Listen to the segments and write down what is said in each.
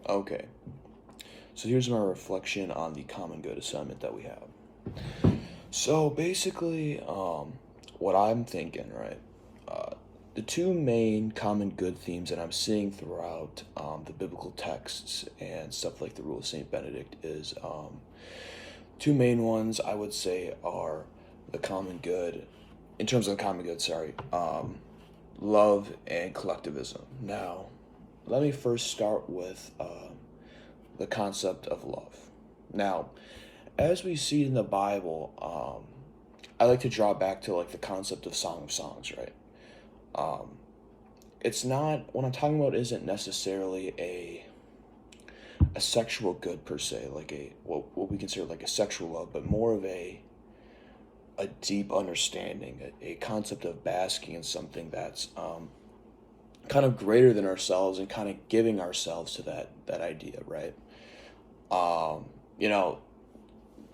Okay, so here's my reflection on the common good assignment that we have. So basically, what I'm thinking, right? Uh, the two main common good themes that I'm seeing throughout the biblical texts and stuff like the Rule of Saint Benedict is two main ones I would say are the common good, in terms of the common good, sorry, love and collectivism. Now, let me first start with the concept of love. Now, as we see in the Bible, I like to draw back to like the concept of Song of Songs, right? Um, it's not what I'm talking about isn't necessarily a sexual good per se, like a what we consider like a sexual love, but more of a deep understanding, a concept of basking in something that's kind of greater than ourselves and kind of giving ourselves to that idea, right? You know,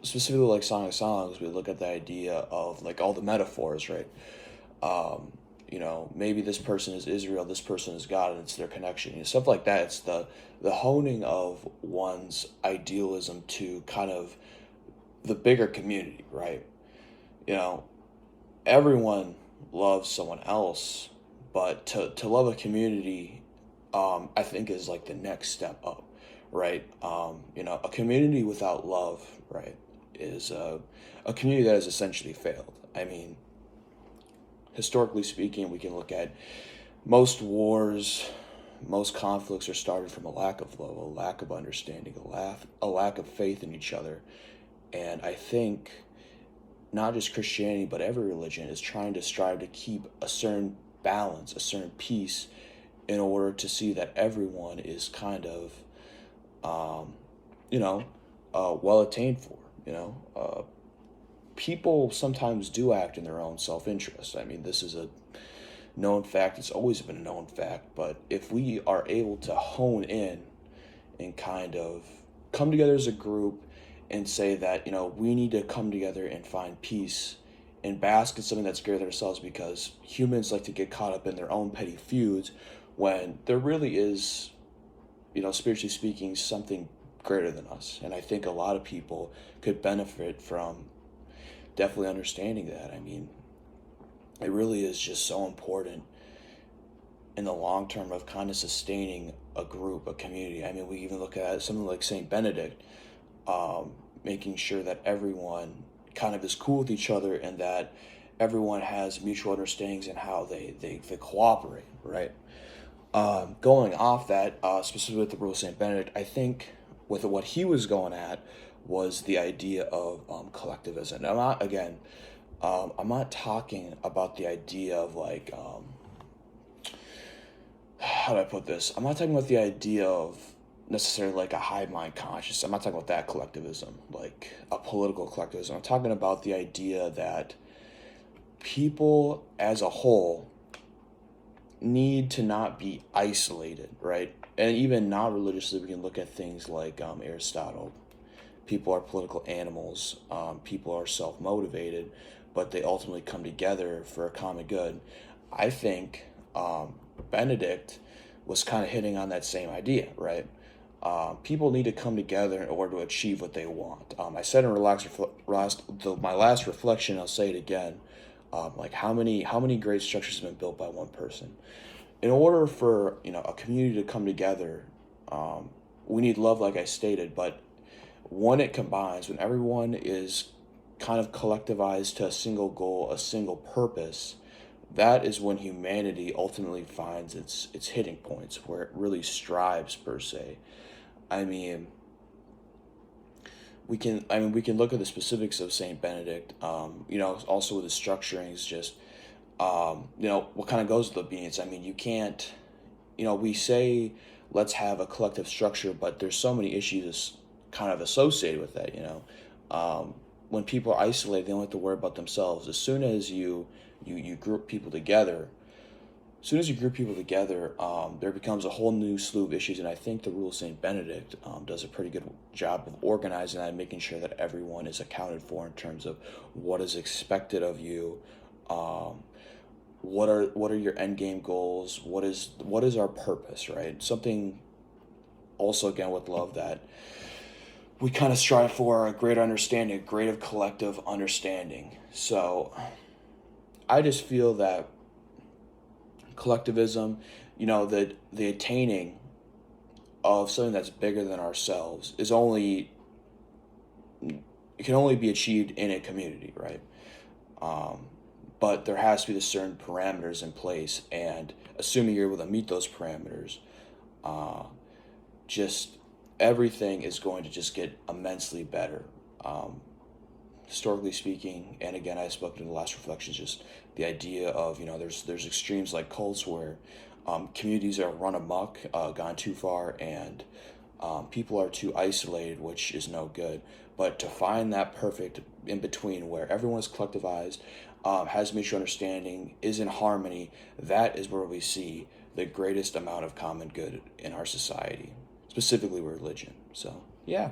specifically like Song of Songs, we look at the idea of like all the metaphors, right? Um, maybe this person is Israel, this person is God, and it's their connection, stuff like that. It's the honing of one's idealism to kind of the bigger community, right? You know, everyone loves someone else, but to love a community, I think is like the next step up, right? A community without love, right, is a community that has essentially failed. I mean, historically speaking, we can look at most wars, most conflicts are started from a lack of love, a lack of understanding, a lack of faith in each other. And I think not just Christianity, but every religion is trying to strive to keep a certain balance, a certain peace, in order to see that everyone is kind of, um, you know, well attained for. People sometimes do act in their own self interest. I mean, this is a known fact. It's always been a known fact. But if we are able to hone in and kind of come together as a group and say that, we need to come together and find peace and bask in something that's greater than ourselves, because humans like to get caught up in their own petty feuds when there really is, spiritually speaking, something greater than us. And I think a lot of people could benefit from definitely understanding that. I mean, it really is just so important in the long term of kind of sustaining a group, a community. I mean, we even look at something like Saint Benedict, making sure that everyone kind of is cool with each other and that everyone has mutual understandings in how they cooperate, right? Going off that, specifically with the Rule of Saint Benedict, I think with what he was going at was the idea of collectivism. I'm not talking about the idea of like how do I put this? I'm not talking about the idea of necessarily like a hive mind conscious. I'm not talking about that collectivism, like a political collectivism. I'm talking about the idea that people as a whole need to not be isolated, right? And even not religiously, we can look at things like Aristotle. People are political animals. People are self motivated, but they ultimately come together for a common good. I think Benedict was kind of hitting on that same idea, right? People need to come together in order to achieve what they want. I said in my last reflection, I'll say it again. Like how many great structures have been built by one person? In order for a community to come together, we need love, like I stated. But when it combines, when everyone is kind of collectivized to a single goal, a single purpose, that is when humanity ultimately finds its hitting points, where it really strives per se. I mean, we can look at the specifics of Saint Benedict. Also with the structurings, just what kind of goes with the beans. I mean, you can't. We say let's have a collective structure, but there's so many issues kind of associated with that. When people are isolated, they don't have to worry about themselves. As soon as you group people together, there becomes a whole new slew of issues, and I think the Rule of Saint Benedict does a pretty good job of organizing that and making sure that everyone is accounted for in terms of what is expected of you, um, what are your end game goals, what is our purpose, right? Something also again with love that we kind of strive for a greater understanding, a greater collective understanding. So I just feel that collectivism, the attaining of something that's bigger than ourselves is only it can only be achieved in a community, right? Um, but there has to be the certain parameters in place, and assuming you're able to meet those parameters, uh, just everything is going to just get immensely better. Um, Historically speaking, and again, I spoke in the last reflections, just the idea of there's extremes like cults where communities are run amok, gone too far, and people are too isolated, which is no good. But to find that perfect in between where everyone is collectivized, has mutual understanding, is in harmony, that is where we see the greatest amount of common good in our society, specifically religion. So, yeah.